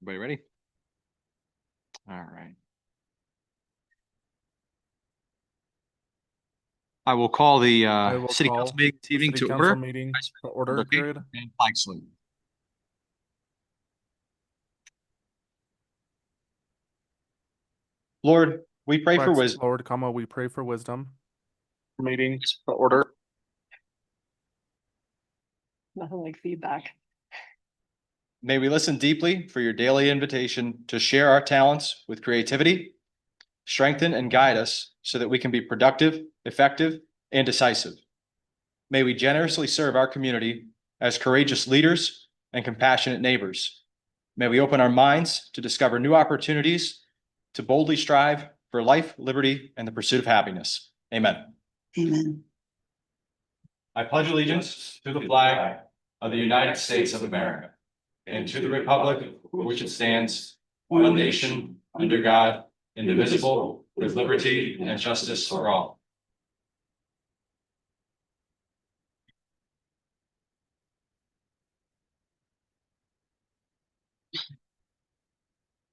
Everybody ready? All right. I will call the city council meeting this evening to order. Meeting to order. Okay, and flag salute. Lord, we pray for wisdom. Lord, we pray for wisdom. Meetings to order. Nothing like feedback. May we listen deeply for your daily invitation to share our talents with creativity, strengthen and guide us so that we can be productive, effective, and decisive. May we generously serve our community as courageous leaders and compassionate neighbors. May we open our minds to discover new opportunities to boldly strive for life, liberty, and the pursuit of happiness. Amen. Amen. I pledge allegiance to the flag of the United States of America and to the republic for which it stands, one nation, under God, indivisible, with liberty and justice for all.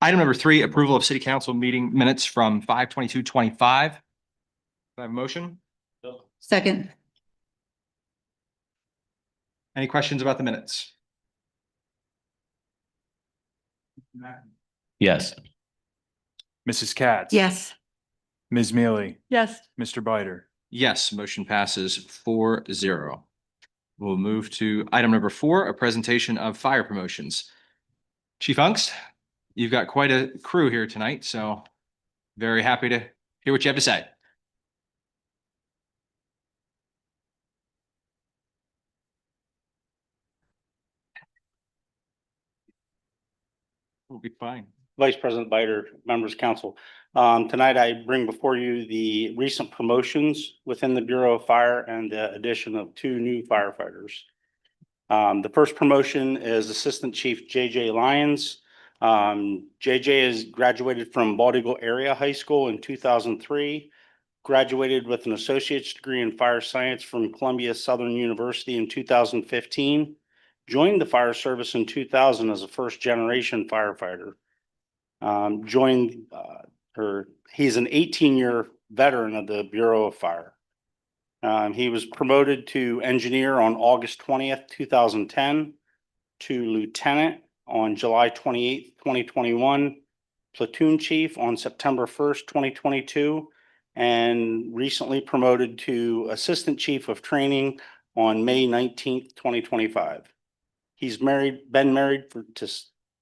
Item number 3, approval of city council meeting minutes from 5/22/25. Do I have a motion? Second. Any questions about the minutes? Yes. Mrs. Katz? Yes. Ms. Mealy? Yes. Mr. Biter? Yes, motion passes 4-0. We'll move to item number 4, a presentation of fire promotions. Chief Unks, you've got quite a crew here tonight, so very happy to hear what you have to say. We'll be fine. Vice President Biter, members of council. Tonight I bring before you the recent promotions within the Bureau of Fire and the addition of 2 new firefighters. The first promotion is Assistant Chief JJ Lyons. JJ is graduated from Bald Eagle Area High School in 2003, graduated with an associate's degree in fire science from Columbia Southern University in 2015, joined the fire service in 2000 as a first generation firefighter. He's an 18-year veteran of the Bureau of Fire. He was promoted to engineer on August 20th, 2010, to lieutenant on July 28th, 2021, platoon chief on September 1st, 2022, and recently promoted to assistant chief of training on May 19th, 2025. He's been married to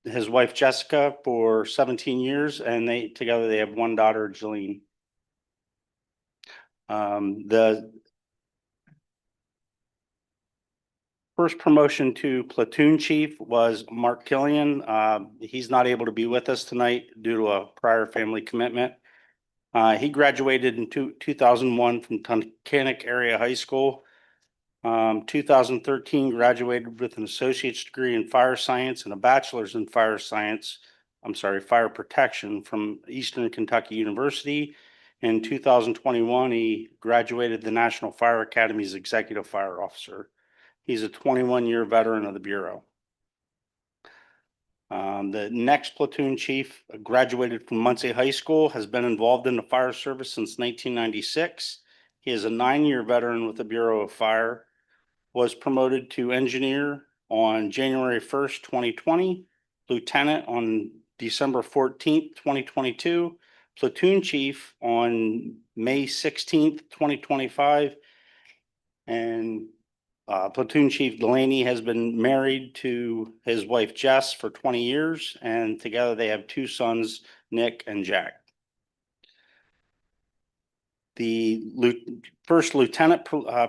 his wife Jessica for 17 years, and together they have 1 daughter, Jillian. The first promotion to platoon chief was Mark Killian. He's not able to be with us tonight due to a prior family commitment. He graduated in 2001 from Tunkhannock Area High School. 2013 graduated with an associate's degree in fire science and a bachelor's in fire protection from Eastern Kentucky University. In 2021, he graduated the National Fire Academy's executive fire officer. He's a 21-year veteran of the Bureau. The next platoon chief graduated from Muncie High School, has been involved in the fire service since 1996. He is a 9-year veteran with the Bureau of Fire, was promoted to engineer on January 1st, 2020, lieutenant on December 14th, 2022, platoon chief on May 16th, 2025, and platoon chief Delaney has been married to his wife Jess for 20 years, and together they have 2 sons, Nick and Jack. The first lieutenant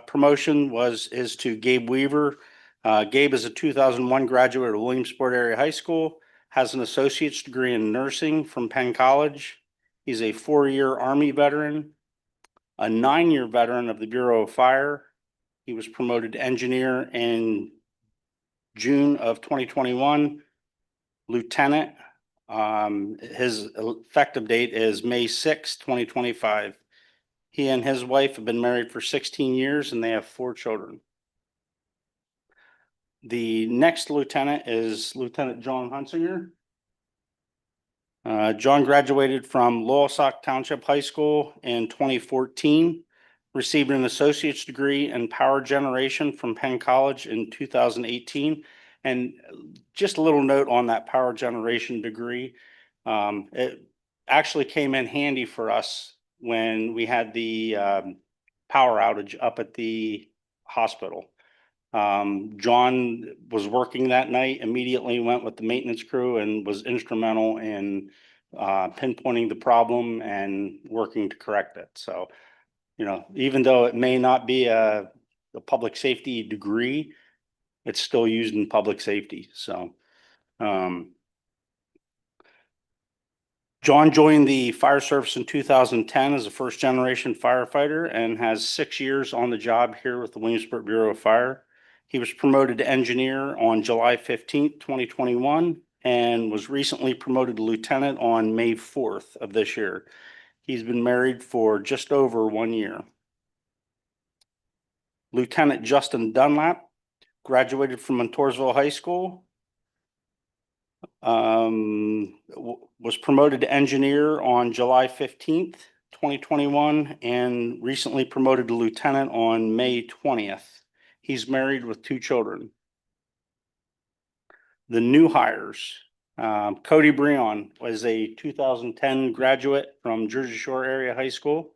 promotion is to Gabe Weaver. Gabe is a 2001 graduate of Williamsport Area High School, has an associate's degree in nursing from Penn College. He's a 4-year Army veteran, a 9-year veteran of the Bureau of Fire. He was promoted to engineer in June of 2021, lieutenant. His effective date is May 6, 2025. He and his wife have been married for 16 years and they have 4 children. The next lieutenant is Lieutenant John Hunsinger. John graduated from Loyalsock Township High School in 2014, received an associate's degree in power generation from Penn College in 2018. And just a little note on that power generation degree. It actually came in handy for us when we had the power outage up at the hospital. John was working that night, immediately went with the maintenance crew and was instrumental in pinpointing the problem and working to correct it. So, you know, even though it may not be a public safety degree, it's still used in public safety. So, John joined the fire service in 2010 as a first generation firefighter and has 6 years on the job here with the Williamsport Bureau of Fire. He was promoted to engineer on July 15th, 2021, and was recently promoted to lieutenant on May 4th of this year. He's been married for just over 1 year. Lieutenant Justin Dunlap graduated from Montoursville High School. Was promoted to engineer on July 15th, 2021, and recently promoted to lieutenant on May 20th. He's married with 2 children. The new hires, Cody Breon was a 2010 graduate from Jersey Shore Area High School.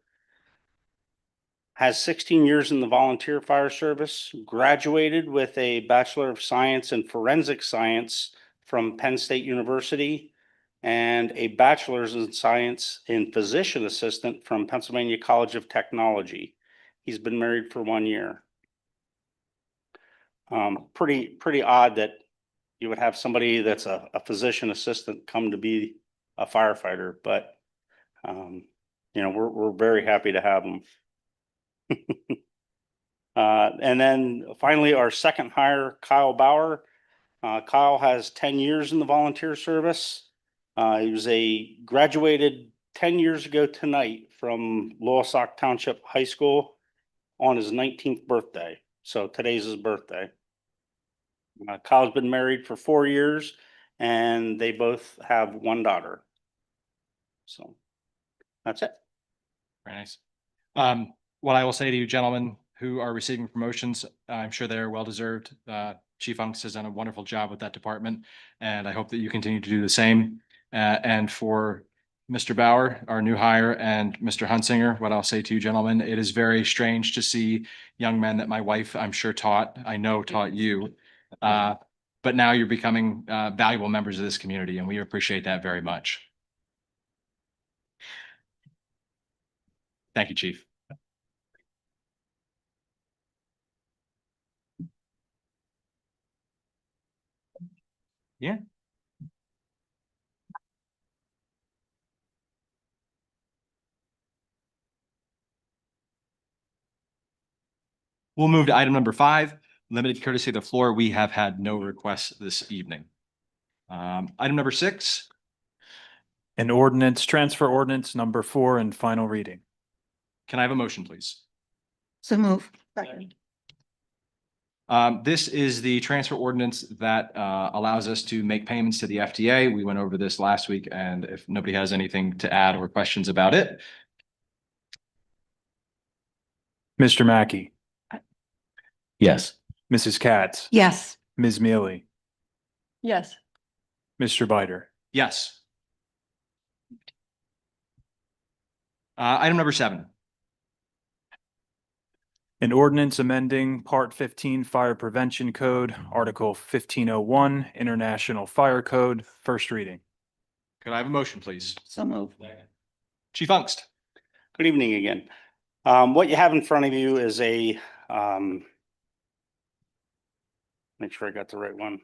Has 16 years in the volunteer fire service, graduated with a Bachelor of Science in Forensic Science from Penn State University and a Bachelor's in Science in Physician Assistant from Pennsylvania College of Technology. He's been married for 1 year. Pretty odd that you would have somebody that's a physician assistant come to be a firefighter, but you know, we're very happy to have them. And then finally, our second hire, Kyle Bauer. Kyle has 10 years in the volunteer service. He was graduated 10 years ago tonight from Loyalsock Township High School on his 19th birthday. So today's his birthday. Kyle's been married for 4 years and they both have 1 daughter. So that's it. Very nice. What I will say to you gentlemen who are receiving promotions, I'm sure they're well-deserved. Chief Unks has done a wonderful job with that department, and I hope that you continue to do the same. And for Mr. Bauer, our new hire, and Mr. Hunsinger, what I'll say to you gentlemen, it is very strange to see young men that my wife, I'm sure taught you. But now you're becoming valuable members of this community, and we appreciate that very much. Thank you, Chief. Yeah. We'll move to item number 5, limited courtesy of the floor. We have had no requests this evening. Item number 6. An ordinance, transfer ordinance number 4 and final reading. Can I have a motion, please? So move. Second. This is the transfer ordinance that allows us to make payments to the FDA. We went over this last week, and if nobody has anything to add or questions about it. Mr. Mackey, Yes. Mrs. Katz, Yes. Ms. Mealy, Yes. Mr. Bider. Yes. Item number 7. An ordinance amending Part 15 Fire Prevention Code, Article 1501, International Fire Code, first reading. Could I have a motion, please? So move. Chief Ungst. Good evening again. What you have in front of you is make sure I got the right one.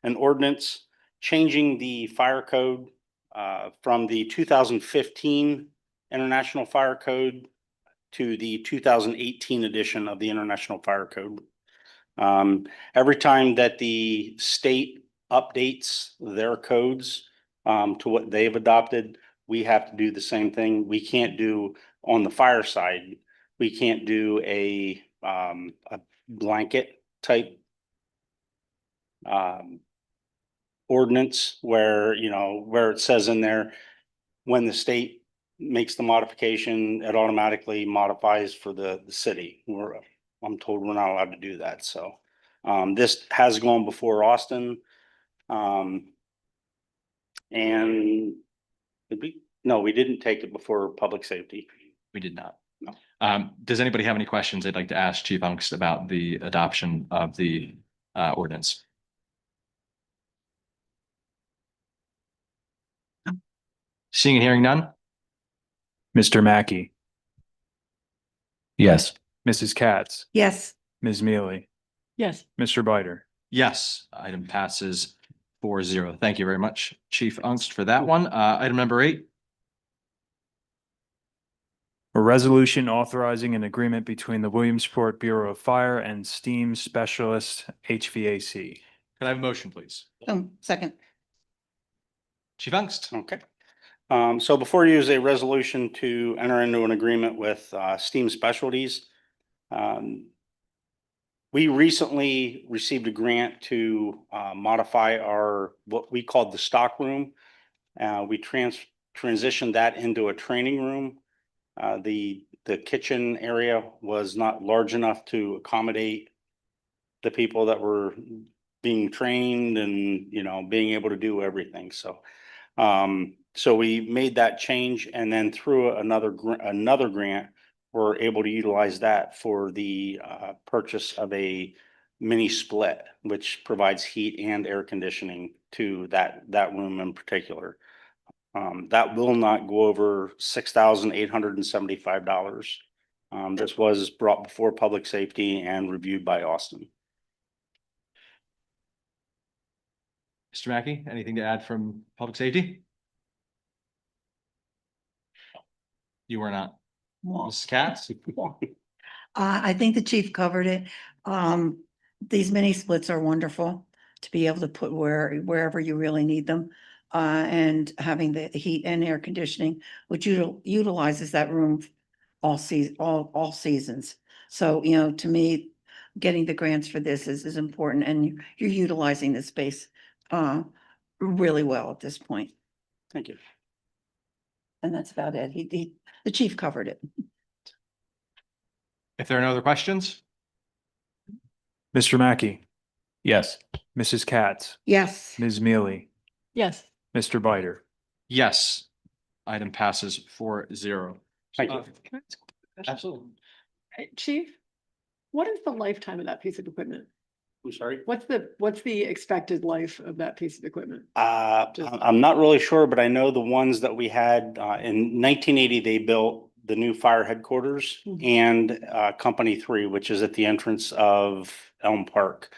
An ordinance changing the fire code from the 2015 International Fire Code to the 2018 edition of the International Fire Code. Every time that the state updates their codes to what they've adopted, we have to do the same thing. We can't do on the fire side. We can't do a blanket type ordinance where, where it says in there, when the state makes the modification, it automatically modifies for the city. I'm told we're not allowed to do that, so. This has gone before Austin. And no, we didn't take it before public safety. We did not. No. Does anybody have any questions they'd like to ask Chief Unks about the adoption of the ordinance? Seeing and hearing none? Mr. Mackey, Yes. Mrs. Katz, Yes. Ms. Mealy, Yes. Mr. Bider. Yes, item passes 4-0. Thank you very much, Chief Unks, for that one. Item number 8. A resolution authorizing an agreement between the Williamsport Bureau of Fire and Steam Specialist HVAC. Can I have a motion, please? Second. Chief Unks? Okay. So before you is a resolution to enter into an agreement with Steam Specialties. We recently received a grant to modify what we called the stock room. We transitioned that into a training room. The kitchen area was not large enough to accommodate the people that were being trained and, being able to do everything. So we made that change, and then through another grant, we're able to utilize that for the purchase of a mini split, which provides heat and air conditioning to that room in particular. That will not go over $6,875. This was brought before public safety and reviewed by Austin. Mr. Mackey, anything to add from public safety? You were not. Mrs. Katz? I think the chief covered it. These mini splits are wonderful to be able to put wherever you really need them. And having the heat and air conditioning, which utilizes that room all seasons. So, to me, getting the grants for this is important, and you're utilizing the space really well at this point. Thank you. And that's about it. The chief covered it. If there are no other questions? Mr. Mackey, Yes. Mrs. Katz, Yes. Ms. Mealy, Yes. Mr. Bider. Yes. Item passes 4-0. Thank you. Can I ask a question? Absolutely. Hey, Chief, what is the lifetime of that piece of equipment? I'm sorry. What's the expected life of that piece of equipment? I'm not really sure, but I know the ones that we had in 1980, they built the new fire headquarters Mhm. and Company 3, which is at the entrance of Elm Park.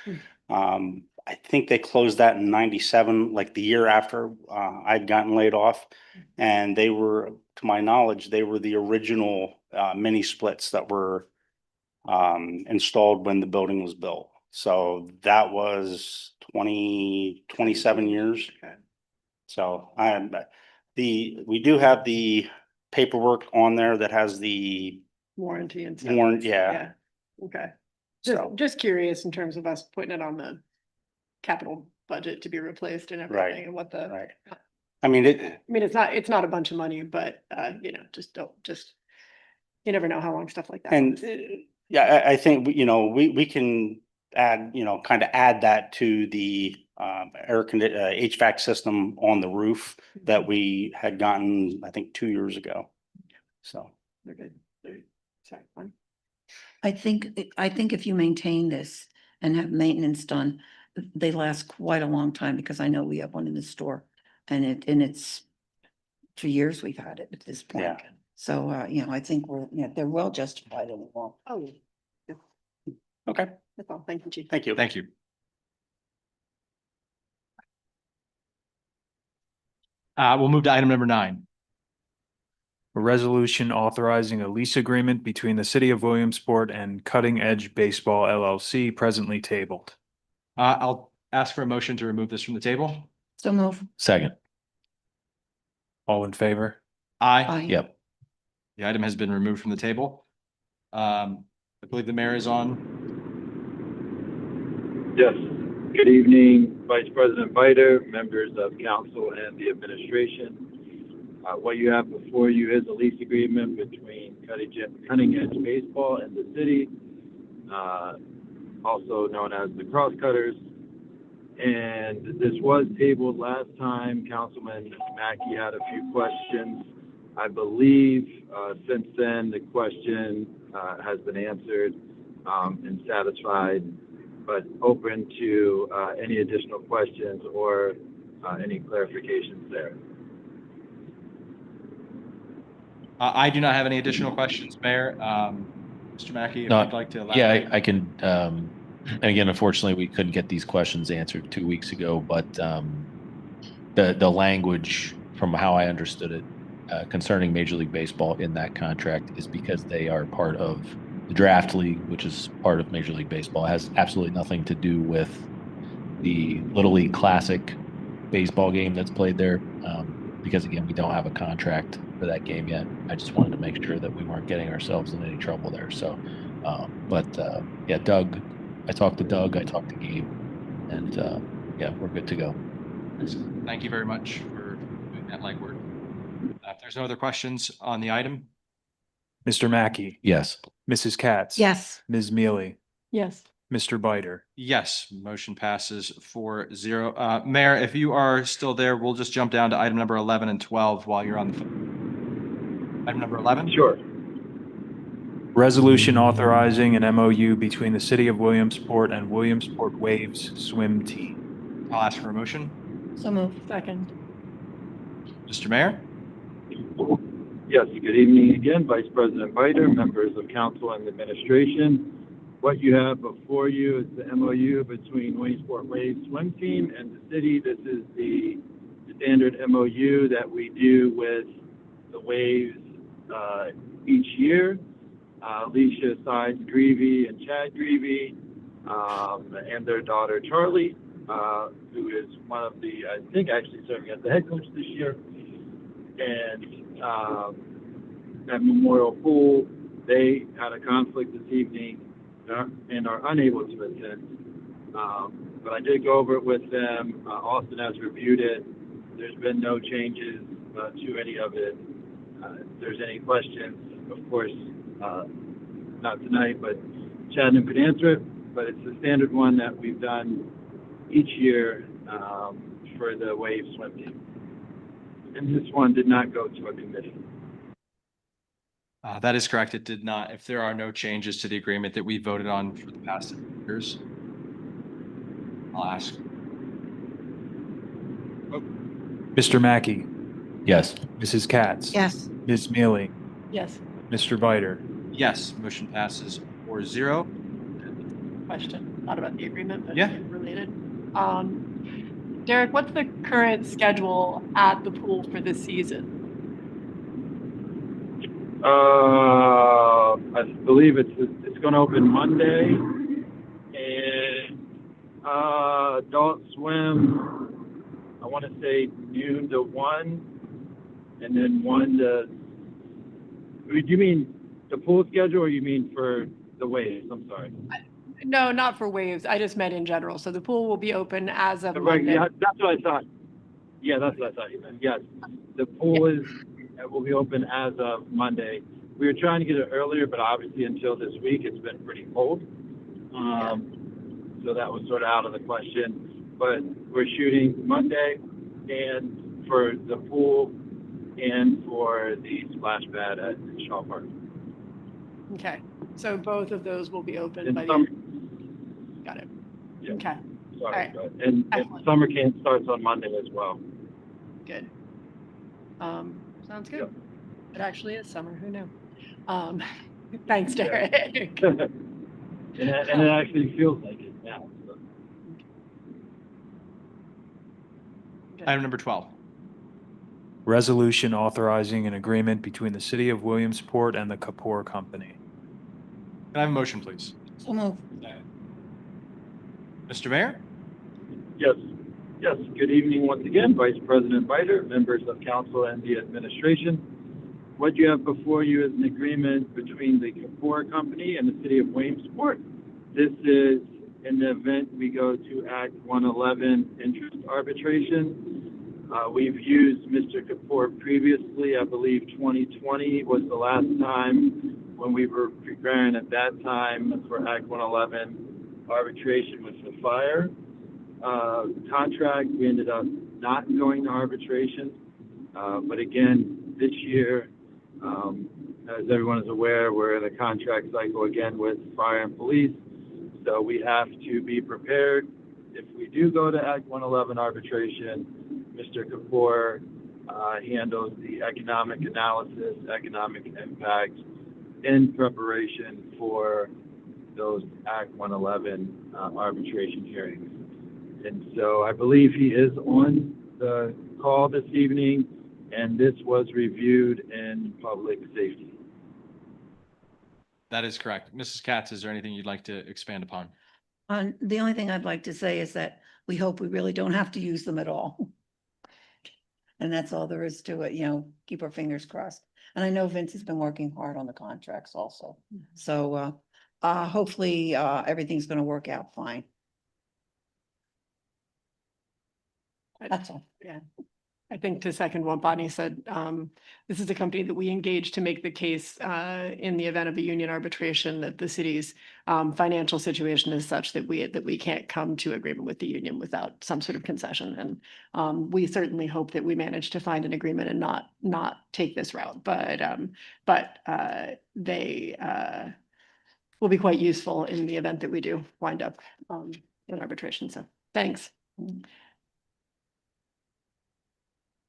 I think they closed that in 97, like the year after I'd gotten laid off. And they were, to my knowledge, they were the original mini splits that were installed when the building was built. So that was 27 years. Okay. So we do have the paperwork on there that has the Warranty and stuff. warrant, yeah. Okay. So, Just curious in terms of us putting it on the capital budget to be replaced and Right, everything and what the, right. I mean, I mean, it's not a bunch of money, but you never know how long stuff like that. and lasts. yeah, I think, we can add, kind of add that to the HVAC system on the roof that we had gotten, I think, 2 years ago. So, They're good. Sorry, fine. I think if you maintain this and have maintenance done, they last quite a long time, because I know we have one in the store, and it's 2 years we've had it at this point. Yeah. So, I think they're well justified in the long. Oh, okay, that's all. Thank you, Chief. thank you. Thank you. We'll move to item number 9. A resolution authorizing a lease agreement between the City of Williamsport and Cutting Edge Baseball LLC, presently tabled. I'll ask for a motion to remove this from the table. So move. Second. All in favor? Aye. Aye. Yep. The item has been removed from the table. I believe the mayor is on. Yes. Good evening, Vice President Biter, members of council and the administration. What you have before you is a lease agreement between Cutting Edge Baseball and the city, also known as the Crosscutters. And this was tabled last time. Councilman Mackey had a few questions. I believe since then the question has been answered and satisfied, but open to any additional questions or any clarifications there. I do not have any additional questions, Mayor. Mr. Mackey, if No, you'd like to elaborate. Yeah, I can, and again, unfortunately, we couldn't get these questions answered 2 weeks ago, but the language from how I understood it concerning Major League Baseball in that contract is because they are part of the draft league, which is part of Major League Baseball. It has absolutely nothing to do with the Little League Classic baseball game that's played there. Because again, we don't have a contract for that game yet. I just wanted to make sure that we weren't getting ourselves in any trouble there. So, yeah, Doug, I talked to Doug, I talked to Gabe, and yeah, we're good to go. Excellent. Thank you very much for doing that legwork. If there's no other questions on the item, Mr. Mackey, Yes. Mrs. Katz. Yes. Ms. Mealy, Yes. Mr. Biter. yes, motion passes 4-0. Mayor, if you are still there, we'll just jump down to item number 11 and 12 while you're on the phone. Item number 11? Sure. Resolution authorizing an MOU between the City of Williamsport and Williamsport Waves Swim Team. I'll ask for a motion. So move. Second. Mr. Mayor? Yes, good evening again, Vice President Biter, members of council and administration. What you have before you is the MOU between Williamsport Waves Swim Team and the city. This is the standard MOU that we do with the Waves each year. Alicia Sides Greavy and Chad Greavy and their daughter Charlie, who is one of the, I think actually serving as the head coach this year. And at Memorial Pool, they had a conflict this evening and are unable to attend. But I did go over it with them. Austin has reviewed it. There's been no changes to any of it. If there's any questions, of course, not tonight, but Chadden could answer it. But it's the standard one that we've done each year for the Wave swim team. And this one did not go to a committee. That is correct. It did not. If there are no changes to the agreement that we voted on for the past years, I'll ask. Mr. Mackey, Yes. Mrs. Katz. Yes. Ms. Mealy, Yes. Mr. Biter. Yes, motion passes 4-0. Question, not about the agreement, but Yeah. related. Derek, what's the current schedule at the pool for this season? I believe it's going to open Monday, and adult swim, I want to say noon to 1, and then 1 to. Do you mean the pool schedule, or you mean for the waves? I'm sorry. No, not for waves. I just meant in general. So the pool will be open as of Right, Monday. yeah, that's what I thought. Yeah, that's what I thought you meant. Yes, the pool will be open as of Monday. We were trying to get it earlier, but obviously until this week, it's been pretty cold. So that was sort of out of the question. But we're shooting Monday, and for the pool and for the splash pad at Shaw Park. Okay, so both of those will be open And by the some, end. Got it. yeah, Okay, sorry, Alright. but- and Excellent. summer camp starts on Monday as well. good. Sounds good. Yep. It actually is summer. Who knew? Thanks, Derek. and it actually feels like it now. So. Item number 12. Resolution authorizing an agreement between the City of Williamsport and the Kapoor Company. Can I have a motion, please? So move. Mr. Mayor? Yes. Yes. Good evening once again, Vice President Biter, members of council and the administration. What you have before you is an agreement between the Kapoor Company and the City of Williamsport. This is In the event we go to Act 111 interest arbitration, we've used Mr. Kapoor previously. I believe 2020 was the last time when we were preparing at that time for Act 111 arbitration with the fire contract. We ended up not going to arbitration. But again, this year, as everyone is aware, we're in a contract cycle again with fire and police. So we have to be prepared. If we do go to Act 111 arbitration, Mr. Kapoor handles the economic analysis, economic impact in preparation for those Act 111 arbitration hearings. And so I believe he is on the call this evening, and this was reviewed in public safety. That is correct. Mrs. Katz, is there anything you'd like to expand upon? The only thing I'd like to say is that we hope we really don't have to use them at all. And that's all there is to it, you know, keep our fingers crossed. And I know Vince has been working hard on the contracts also. So hopefully everything's gonna work out fine. That's all. Yeah. I think to second what Bonnie said, this is a company that we engage to make the case in the event of a union arbitration that the city's financial situation is such that we can't come to agreement with the union without some sort of concession. And we certainly hope that we manage to find an agreement and not take this route. But they will be quite useful in the event that we do wind up in arbitration. So thanks.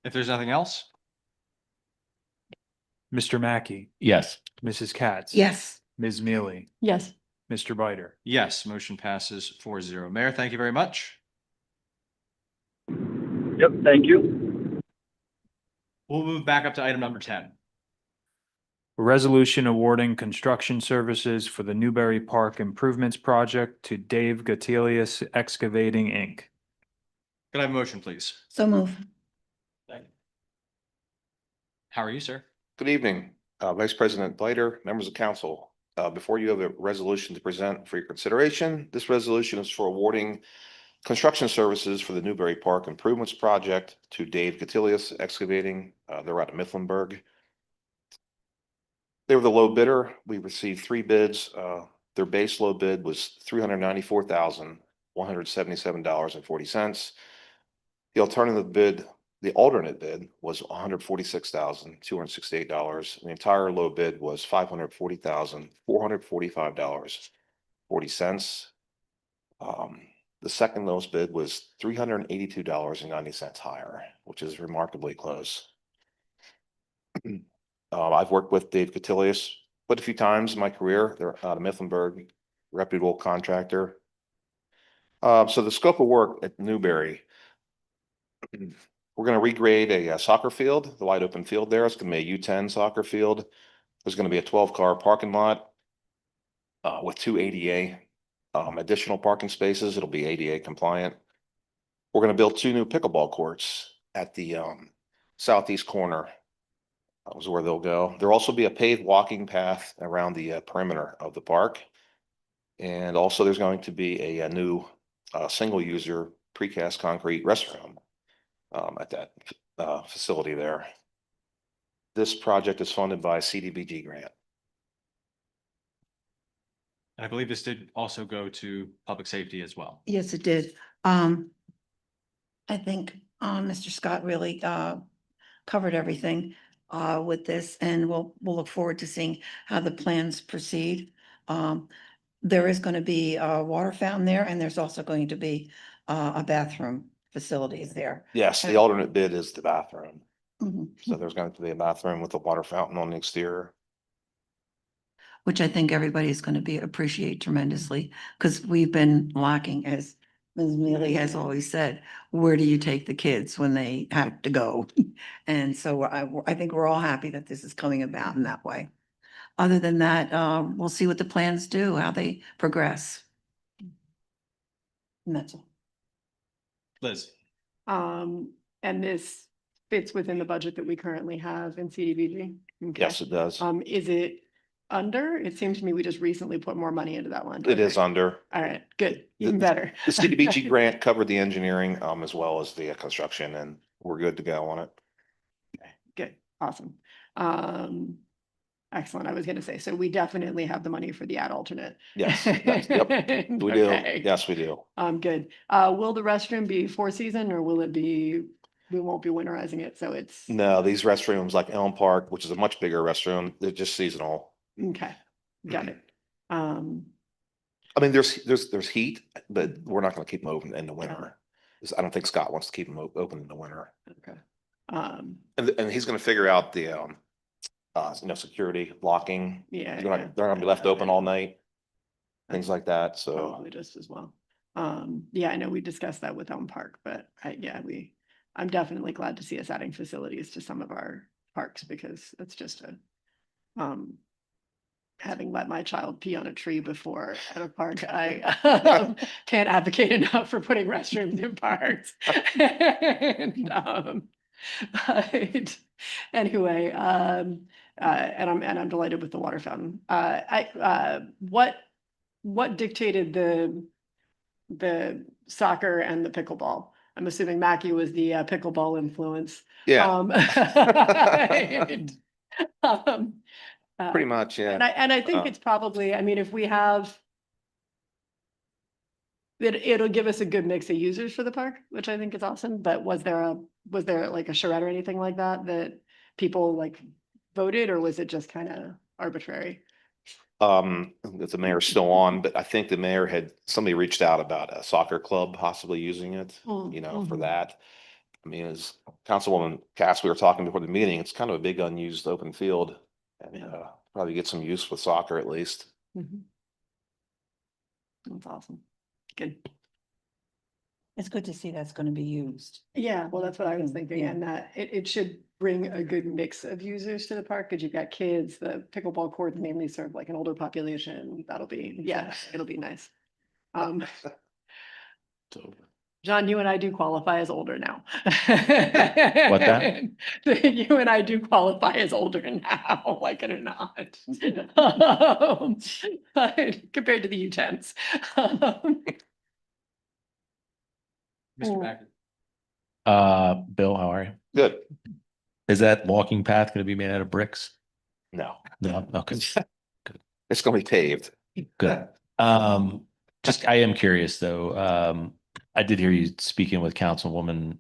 If there's nothing else, Mr. Mackey, Yes. Mrs. Katz. Yes. Ms. Mealy, Yes. Mr. Bider. yes, motion passes 4-0. Mayor, thank you very much. Yep, thank you. We'll move back up to item number 10. A resolution awarding construction services for the Newberry Park Improvements Project to Dave Gatilius Excavating, Inc. Could I have a motion, please? So move. How are you, sir? Good evening, Vice President Bider, members of council. Before you have a resolution to present for your consideration. This resolution is for awarding construction services for the Newberry Park Improvements Project to Dave Gatilius Excavating. They're out of Mifflinburg. They were the low bidder. We received 3 bids. Their base low bid was $394,177.40. The alternate bid was $146,268. The entire low bid was $540,445.40. The second lowest bid was $382.90 higher, which is remarkably close. I've worked with Dave Gatilius quite a few times in my career. They're out of Mifflinburg, reputable contractor. So the scope of work at Newberry, we're going to regrade a soccer field, the wide open field there. It's going to be a U10 soccer field. There's going to be a 12-car parking lot with 2 ADA additional parking spaces. It'll be ADA compliant. We're going to build 2 new pickleball courts at the southeast corner. That was where they'll go. There'll also be a paved walking path around the perimeter of the park. And also there's going to be a new single-user precast concrete restroom at that facility there. This project is funded by a CDBG grant. And I believe this did also go to public safety as well. Yes, it did. I think Mr. Scott really covered everything with this, and we'll look forward to seeing how the plans proceed. There is going to be a water fountain there, and there's also going to be a bathroom facilities there. Yes, the alternate bid is the bathroom. Mhm. So there's going to be a bathroom with a water fountain on the exterior. Which I think everybody's going to appreciate tremendously, because we've been lacking, as Ms. Mealy has always said, where do you take the kids when they have to go? And so I think we're all happy that this is coming about in that way. Other than that, we'll see what the plans do, how they progress. And that's all. Liz? And this fits within the budget that we currently have in CDBG? Okay. Yes, it does. Is it under? It seemed to me we just recently put more money into that one. It is under. All right, good, The- even better. The CDBG grant covered the engineering, as well as the construction, and we're good to go on it. Good, awesome. Excellent. I was gonna say, so we definitely have the money for the ad alternate. Yes, that's- yep, We do. Okay. Yes, we do. Good. Will the restroom be four season or will it be, we won't be winterizing it, so it's, No, these restrooms like Elm Park, which is a much bigger restroom, they're just seasonal. okay, got it. I mean, there's heat, but we're not gonna keep them open in the winter. 'Cause I don't think Scott wants to keep them open in the winter. Okay. And he's gonna figure out the, security locking. Yeah. They're not gonna be left open all night. Things like that, so. Probably just as well. Yeah, I know we discussed that with Elm Park, but I'm definitely glad to see us adding facilities to some of our parks because it's just having let my child pee on a tree before at a park, I can't advocate enough for putting restrooms in parks. And, but anyway, and I'm delighted with the water fountain. What dictated the soccer and the pickleball? I'm assuming Mackie was the pickleball influence. Yeah, And, pretty much, yeah. and I think Uh. it's probably, I mean, if we have it'll give us a good mix of users for the park, which I think is awesome. But was there like a charrette or anything like that people like voted, or was it just kind of arbitrary? If the mayor's still on, but I think the mayor somebody reached out about a soccer club possibly using it, for Mhm. that. I mean, as Councilwoman Cass, we were talking before the meeting, it's kind of a big unused open field. And Yeah. probably get some use with soccer at least. Mhm. That's awesome. Good. It's good to see that's gonna be used. Yeah, well, that's what I was thinking, Yeah. and that it should bring a good mix of users to the park, because you've got kids, the pickleball courts mainly serve like an older population, that'll be, yeah, it'll be nice. John, you and I do qualify as older now. What that? You and I do qualify as older now, like it or not. But compared to the U10s. Mr. Mackey. Bill, how are you? Good. Is that walking path going to be made out of bricks? No, No, okay, it's gonna be paved. good. I am curious though. I did hear you speaking with Councilwoman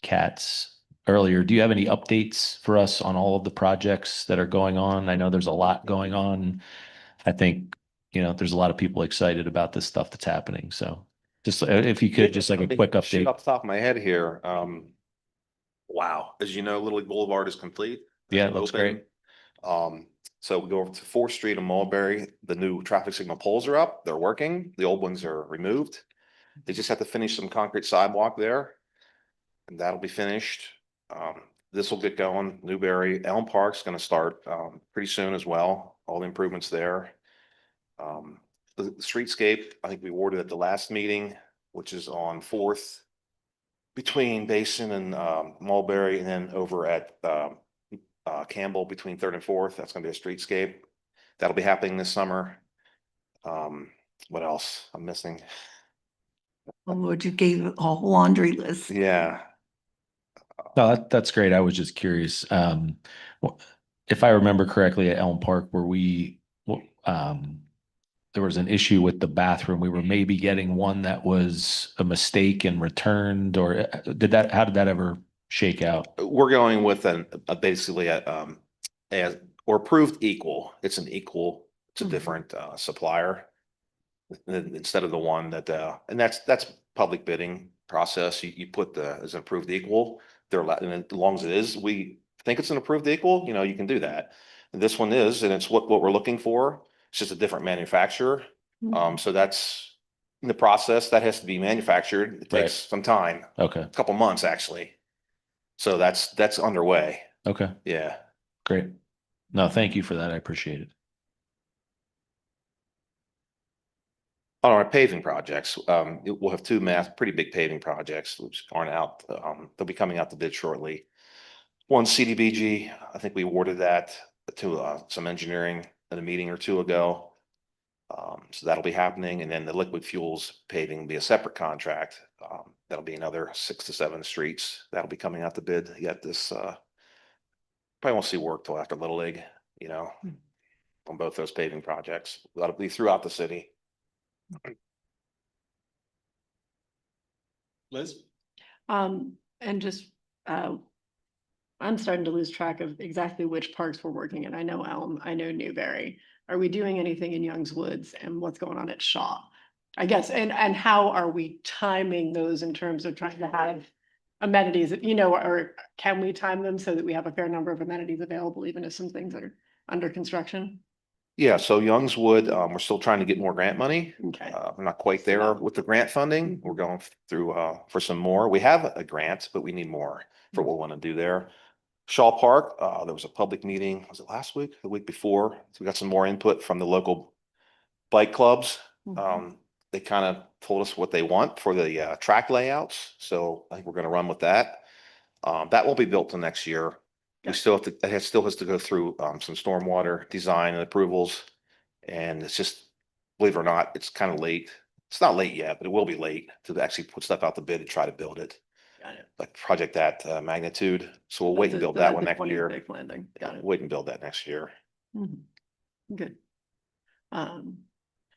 Katz earlier. Do you have any updates for us on all of the projects that are going on? I know there's a lot going on. I think, there's a lot of people excited about this stuff that's happening. So just if you could, just like a quick Shoot update. off the top of my head here, wow, as you know, Little League Boulevard is complete. Yeah, it looks Open. great. So we go over to 4th Street in Mulberry, the new traffic signal poles are up, they're working, the old ones are removed. They just have to finish some concrete sidewalk there. And that'll be finished. This will get going. Newberry, Elm Park's gonna start pretty soon as well, all the improvements there. The streetscape, I think we awarded at the last meeting, which is on 4th. Between Basin and Mulberry, and then over at Campbell between 3rd and 4th, that's gonna be a streetscape. That'll be happening this summer. What else I'm missing? Oh, Lord, you gave a whole laundry list. Yeah, No, that's great. I was just curious. If I remember correctly at Elm Park, there was an issue with the bathroom. We were maybe getting one that was a mistake and returned, or how did that ever shake out? we're going with basically or approved equal. It's an equal, it's a Mhm. different supplier. Instead of the one that, and that's public bidding process. You put as an approved equal, and as long as it is, we think it's an approved equal, you can do that. And this one is, and it's what we're looking for. It's just a different manufacturer. So that's in the process that has to be manufactured. It takes Right. some time, Okay. a couple months actually. So that's underway. Okay. Yeah. Great. No, thank you for that. I appreciate it. On our paving projects, we'll have two pretty big paving projects which aren't out. They'll be coming out to bid shortly. One CDBG, I think we awarded that to some engineering in a meeting or two ago. So that'll be happening, and then the liquid fuels paving will be a separate contract. That'll be another 6 to 7 streets. That'll be coming out to bid yet this, probably won't see work till after Little League, you know, on both those paving projects. That'll be throughout the city. Liz? And just, I'm starting to lose track of exactly which parks we're working in. I know Elm, I know Newberry. Are we doing anything in Young's Woods, and what's going on at Shaw? I guess, and how are we timing those in terms of trying to have amenities, you know, or can we time them so that we have a fair number of amenities available, even if some things are under construction? Yeah, so Young's Wood, we're still trying to get more grant money. Okay. We're not quite there with the grant funding. We're going through for some more. We have a grant, but we need more for what we want to do there. Shaw Park, there was a public meeting, was it last week, the week before? So we got some more input from the local bike clubs. They kind of told us what they want for the track layouts. So I think we're going to run with that. That won't be built till next year. We still have to, it still has to go through some stormwater design and approvals. And it's just, believe it or not, it's kind of late. It's not late yet, but it will be late to actually put stuff out the bid and try to build it. Got it. Like project that magnitude. So we'll wait and build that one next year. Landing. Got it. Wait and build that next year. Good. All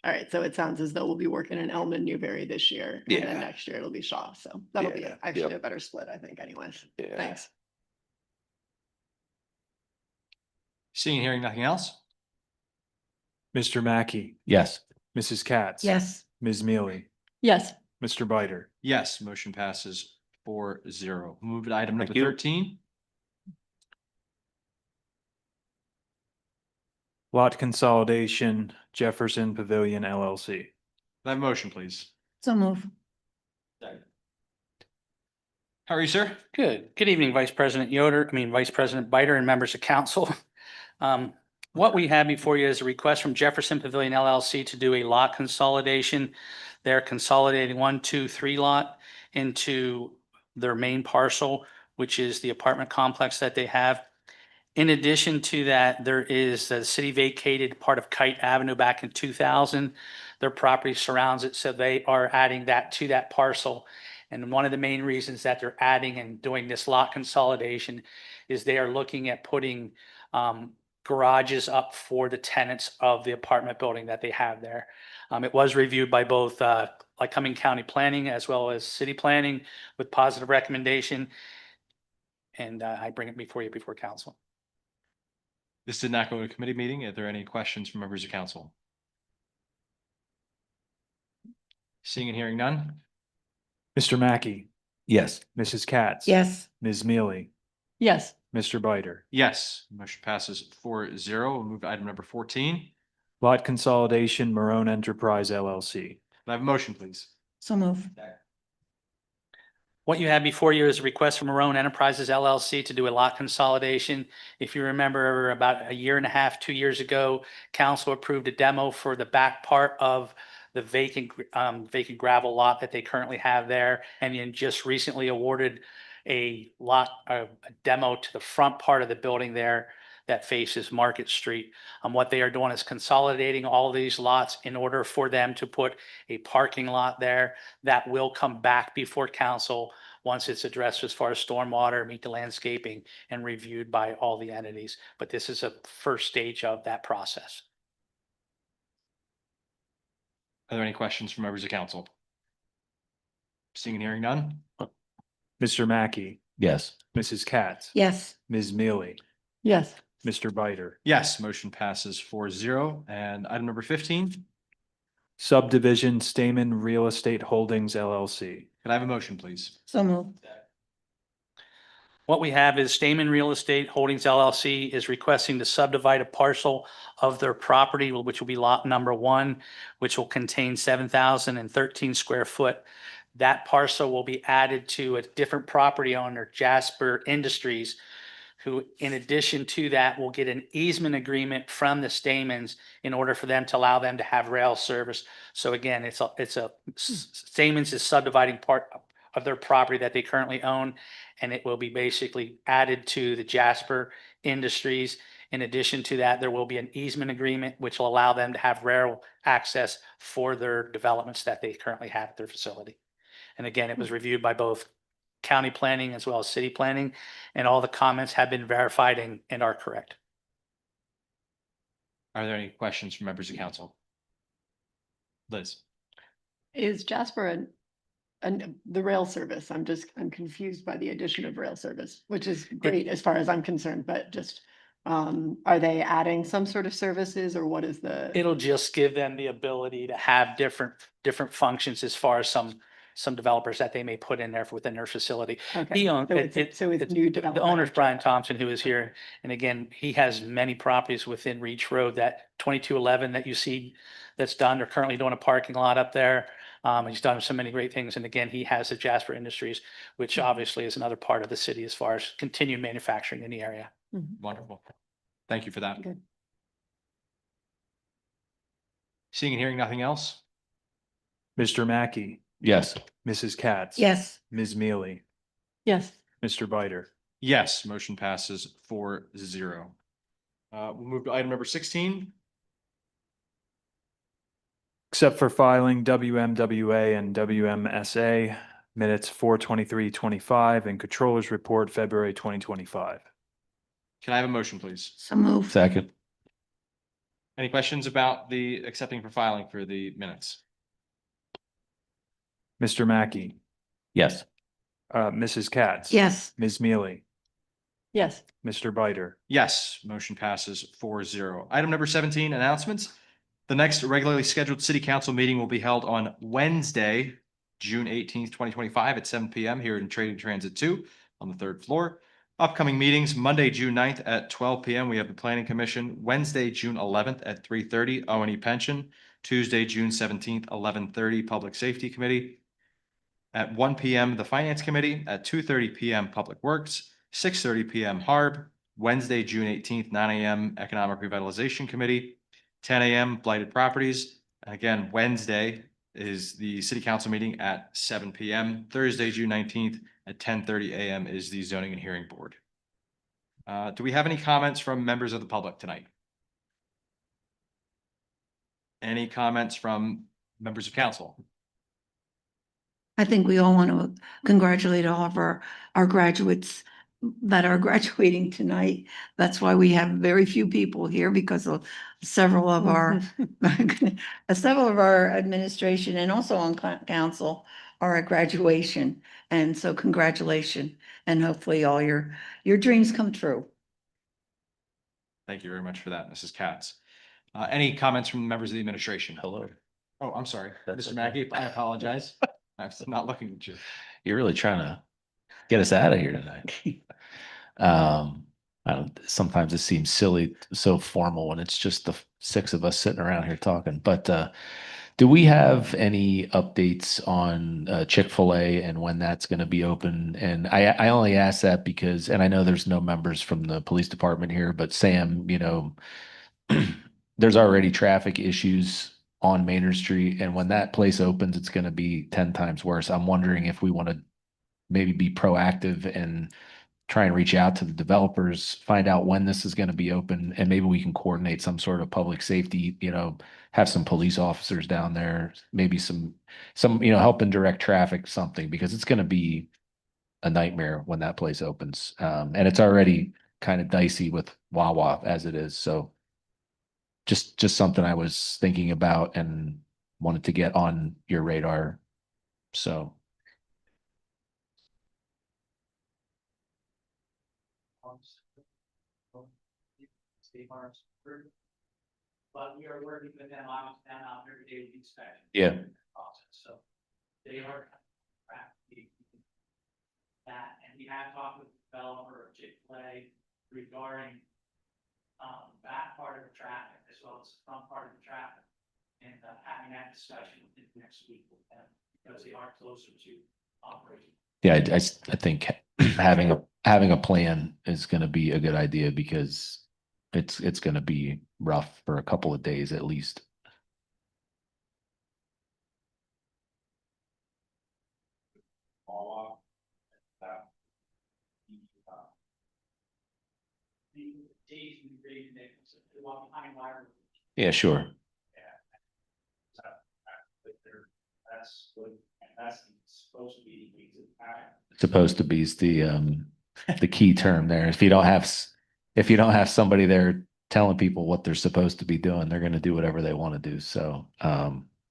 right, so it sounds as though we'll be working in Elm and Newberry this year. And then Yeah. next year it'll be Shaw, so that'll be Yeah, actually yep. a better split, I think anyways. Yeah. Thanks. Seeing and hearing nothing else? Mr. Mackey, Yes. Mrs. Katz. Yes. Ms. Mealy, Yes. Mr. Bider. Yes, motion passes 4-0. Move to item number Thank you. 13. Lot consolidation, Jefferson Pavilion LLC. Can I have a motion, please? So move. How are you, sir? Good. Good evening, Vice President Vice President Bider and members of council. What we have before you is a request from Jefferson Pavilion LLC to do a lot consolidation. They're consolidating 1, 2, 3 lot into their main parcel, which is the apartment complex that they have. In addition to that, there is the city vacated part of Kite Avenue back in 2000. Their property surrounds it, so they are adding that to that parcel. And one of the main reasons that they're adding and doing this lot consolidation is they are looking at putting garages up for the tenants of the apartment building that they have there. It was reviewed by both Lycoming County Planning as well as City Planning with positive recommendation. And I bring it before you before council. This did not go to a committee meeting. Are there any questions from members of council? Seeing and hearing none? Mr. Mackey, Yes. Mrs. Katz. Yes. Ms. Mealy, Yes. Mr. Bider. Yes, motion passes 4-0. We'll move to item number 14. Lot consolidation, Marone Enterprise LLC. Can I have a motion, please? So move. What you have before you is a request from Marone Enterprises LLC to do a lot consolidation. If you remember, about 1.5 2 years ago, council approved a demo for the back part of the vacant gravel lot that they currently have there, and then just recently awarded a demo to the front part of the building there that faces Market Street. What they are doing is consolidating all of these lots in order for them to put a parking lot there that will come back before council once it's addressed as far as stormwater, meet the landscaping, and reviewed by all the entities. But this is a first stage of that process. Are there any questions from members of council? Seeing and hearing none? Mr. Mackey, Yes. Mrs. Katz. Yes. Ms. Mealy, Yes. Mr. Bider. Yes, motion passes 4-0. And item number 15. Subdivision Stamen Real Estate Holdings LLC. Can I have a motion, please? So move. What we have is Stamen Real Estate Holdings LLC is requesting to subdivide a parcel of their property, which will be lot number 1, which will contain 7,013 square foot. That parcel will be added to a different property owner, Jasper Industries, who in addition to that will get an easement agreement from the Stamens in order for them to allow them to have rail service. So again, Stamens is subdividing part of their property that they currently own, and it will be basically added to the Jasper Industries. In addition to that, there will be an easement agreement, which will allow them to have rail access for their developments that they currently have at their facility. And again, it was reviewed by both county planning as well as city planning, and all the comments have been verified and are correct. Are there any questions from members of council? Liz? Is Jasper the rail service? I'm confused by the addition of rail service, which is great as far as I'm concerned, but just, are they adding some sort of services or what is the? It'll just give them the ability to have different functions as far as some developers that they may put in there within their facility. Okay, He owns, so it's new the development. owner's Brian Thompson, who is here. And again, he has many properties within Reach Road, that 2211 that you see that's done. They're currently doing a parking lot up there. He's done so many great things. And again, he has the Jasper Industries, which obviously is another part of the city as far as continued manufacturing in the area. Wonderful. Thank you for that. Good. Seeing and hearing nothing else? Mr. Mackey, Yes. Mrs. Katz. Yes, Ms. Mealy, Yes. Mr. Bider. Yes, motion passes 4-0. We'll move to item number 16. Except for filing WMWA and WMSA minutes 4/23/25 and Controller's Report February 2025. Can I have a motion, please? so move. Second. Any questions about the accepting for filing for the minutes? Mr. Mackey, Yes. Mrs. Katz. Yes, Ms. Mealy, Yes. Mr. Bider. Yes, motion passes 4-0. Item number 17, announcements. The next regularly scheduled city council meeting will be held on Wednesday, June 18th, 2025 at 7 p.m. here in Trading Transit 2 on the third floor. Upcoming meetings, Monday, June 9th at 12 p.m. We have the Planning Commission. Wednesday, June 11th at 3:30, O&E Pension. Tuesday, June 17th, 11:30, Public Safety Committee. At 1 p.m., the Finance Committee. At 2:30 p.m., Public Works. 6:30 p.m., HARB. Wednesday, June 18th, 9 a.m., Economic Revitalization Committee. 10 a.m., Blighted Properties. And again, Wednesday is the City Council meeting at 7 p.m. Thursday, June 19th at 10:30 a.m. is the Zoning and Hearing Board. Do we have any comments from members of the public tonight? Any comments from members of council? I think we all want to congratulate all of our graduates that are graduating tonight. That's why we have very few people here because of several of our administration and also on council are at graduation. And so congratulations and hopefully all your dreams come true. Thank you very much for that, Mrs. Katz. Any comments from members of the administration? Hello. Oh, I'm sorry, That's Mr. okay. Mackey, I apologize. I'm not looking at you. You're really trying to get us out of here tonight. Sometimes it seems silly, so formal when it's just the six of us sitting around here talking, but, do we have any updates on Chick-fil-A and when that's going to be open? And I only ask that because, and I know there's no members from the police department here, but Sam, there's already traffic issues on Maynard Street, and when that place opens, it's going to be 10 times worse. I'm wondering if we want to maybe be proactive and try and reach out to the developers, find out when this is going to be open, and maybe we can coordinate some sort of public safety, have some police officers down there, maybe some, helping direct traffic, something, because it's going to be a nightmare when that place opens. And it's already kind of dicey with Wawa as it is. So just something I was thinking about and wanted to get on your radar. So. But we are working with them on their daily inspection. Yeah. Process. So they are that, and we have talked with the developer of Chick-fil-A regarding that part of the traffic as well as the front part of the traffic, and having that discussion next week with them because they are closer to operation. Yeah, I think having a plan is going to be a good idea because it's going to be rough for a couple of days at least. The days we Yeah, sure. Supposed to be is the key term there. If you don't have if you don't have somebody there telling people what they're supposed to be doing, they're going to do whatever they want to do. So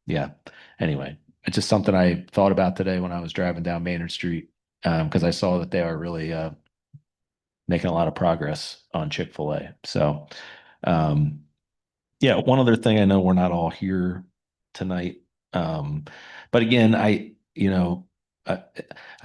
yeah. Anyway, it's just something I thought about today when I was driving down Maynard Street, because I saw that they are really making a lot of progress on Chick-fil-A. So yeah, one other thing, I know we're not all here tonight. But again, I, I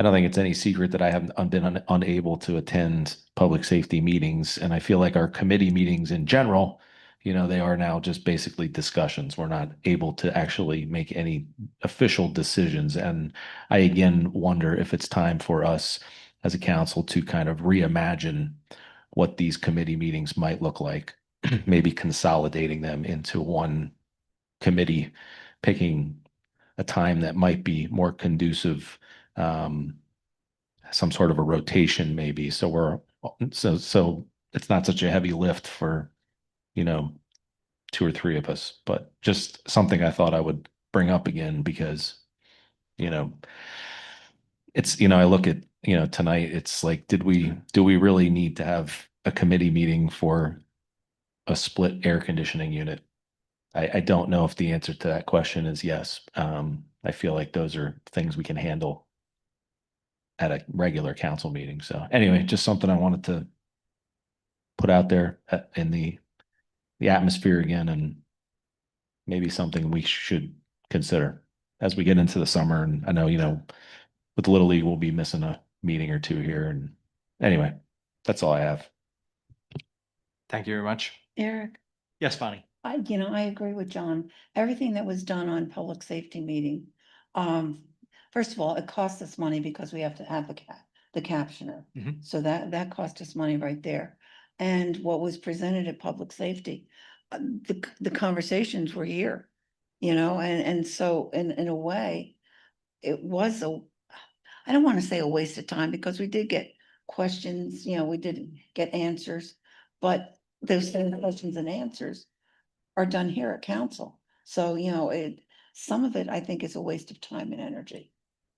don't think it's any secret that I have been unable to attend public safety meetings. And I feel like our committee meetings in general, they are now just basically discussions. We're not able to actually make any official decisions. And I again wonder if it's time for us as a council to kind of reimagine what these committee meetings might look like. Maybe consolidating them into one committee, picking a time that might be more conducive, some sort of a rotation maybe. So it's not such a heavy lift for, two or three of us, but just something I thought I would bring up again because, it's, I look at, tonight, it's like, do we really need to have a committee meeting for a split air conditioning unit? I don't know if the answer to that question is yes. I feel like those are things we can handle at a regular council meeting. So anyway, just something I wanted to put out there in the atmosphere again, and maybe something we should consider as we get into the summer. And I know, with Little League, we'll be missing a meeting or two here. And anyway, that's all I have. Thank you very much. Eric, Yes, Bonnie. I agree with John. Everything that was done on public safety meeting. First of all, it costs us money because we have to have the captioner. Mhm. So that cost us money right there. And what was presented at public safety, the conversations were here, and so in a way, it was I don't want to say a waste of time because we did get questions, we did get answers, but those same questions and answers are done here at council. So, some of it I think is a waste of time and energy.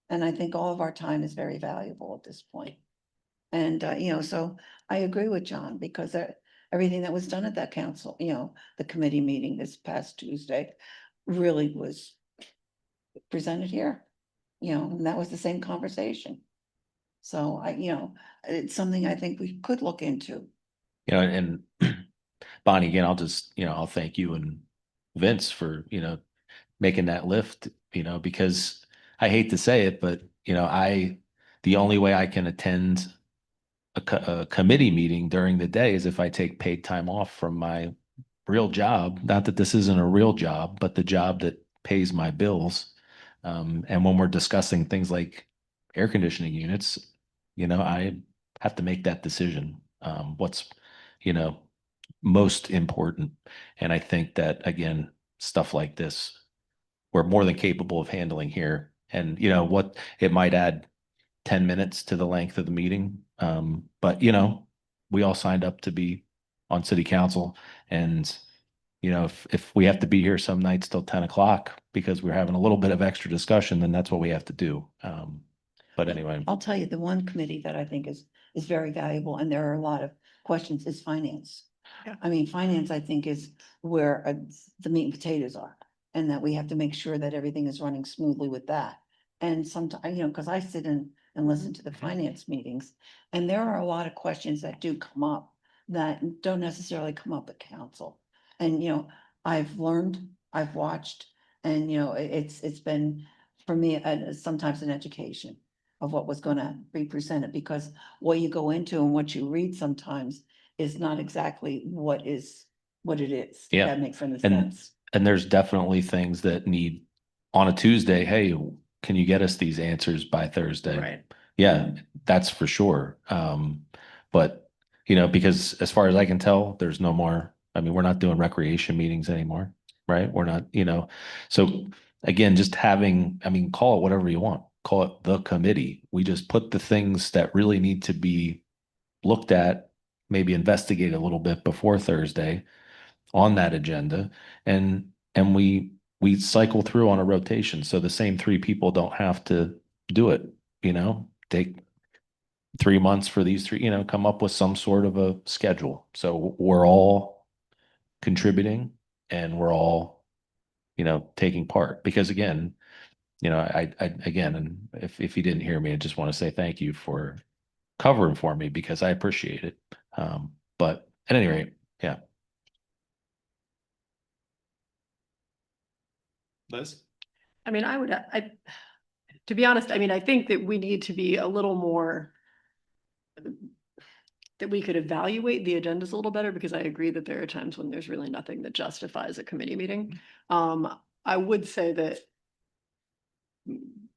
And I think all of our time is very valuable at this point. And, so I agree with John because everything that was done at that council, the committee meeting this past Tuesday really was presented here, and that was the same conversation. So it's something I think we could look into. And Bonnie, again, I'll thank you and Vince for, making that lift, because I hate to say it, but, the only way I can attend a committee meeting during the day is if I take paid time off from my real job. Not that this isn't a real job, but the job that pays my bills. And when we're discussing things like air conditioning units, I have to make that decision. What's, most important. And I think that, again, stuff like this, we're more than capable of handling here. And what it might add 10 minutes to the length of the meeting. But we all signed up to be on city council, and if we have to be here some nights till 10 o'clock because we're having a little bit of extra discussion, then that's what we have to do. But anyway, I'll tell you, the one committee that I think is very valuable, and there are a lot of questions, is finance. Yeah. I mean, finance, I think, is where the meat and potatoes are, and that we have to make sure that everything is running smoothly with that. And sometimes, because I sit in and listen to the finance meetings, and there are a lot of questions that do come up that don't necessarily come up at council. And, I've learned, I've watched, and, it's been, for me, sometimes an education of what was gonna be presented, because what you go into and what you read sometimes is not exactly what it is. If Yeah. that makes any And- sense. and there's definitely things that need on a Tuesday. Hey, can you get us these answers by Thursday? Right. Yeah, that's for sure. But because as far as I can tell, there's no more. I mean, we're not doing recreation meetings anymore, right? We're not, so again, just having, call it whatever you want, call it the committee. We just put the things that really need to be looked at maybe investigate a little bit before Thursday on that agenda. And we cycle through on a rotation. So the same three people don't have to do it, take 3 months for these three, come up with some sort of a schedule. So we're all contributing and we're all, taking part because again, again, and if you didn't hear me, I just want to say thank you for covering for me because I appreciate it. But at any rate, yeah. Liz? I mean, to be honest, I mean, I think that we need to be a little more, that we could evaluate the agendas a little better, because I agree that there are times when there's really nothing that justifies a committee meeting. I would say that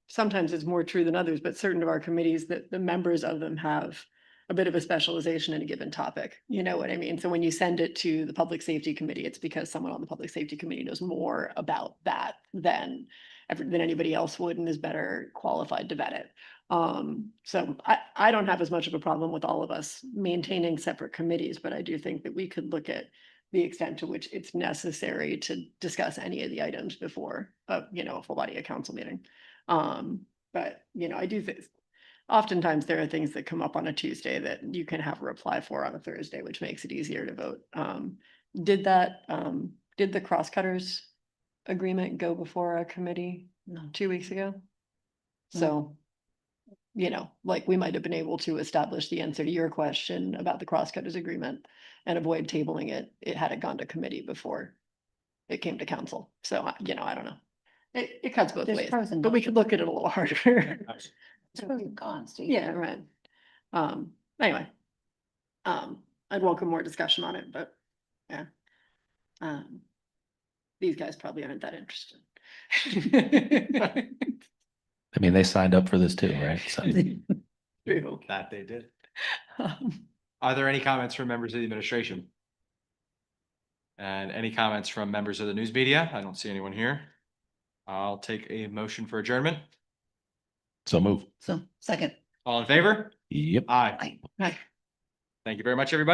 sometimes it's more true than others, but certain of our committees, that the members of them have a bit of a specialization in a given topic. You know what I mean? So when you send it to the Public Safety Committee, it's because someone on the Public Safety Committee knows more about that than anybody else would and is better qualified to vet it. So I don't have as much of a problem with all of us maintaining separate committees, but I do think that we could look at the extent to which it's necessary to discuss any of the items before, a full body of council meeting. But, I do think oftentimes there are things that come up on a Tuesday that you can have a reply for on a Thursday, which makes it easier to vote. Did the crosscutters agreement go before a committee No. 2 weeks ago? So, like we might have been able to establish the answer to your question about the crosscutters agreement and avoid tabling it. It had gone to committee before it came to council. So, I don't know. It cuts both There's ways, pros and but we cons. could look at it a little harder. It's pros and cons, Steve. Yeah, right. Anyway. I'd welcome more discussion on it, but yeah. These guys probably aren't that interested. I mean, they signed up for this too, right? So True. That they did. Um, Are there any comments from members of the administration? And any comments from members of the news media? I don't see anyone here. I'll take a motion for adjournment. so move. So, second. All in favor? Yep. Aye. Aye. Thank you very much, everybody.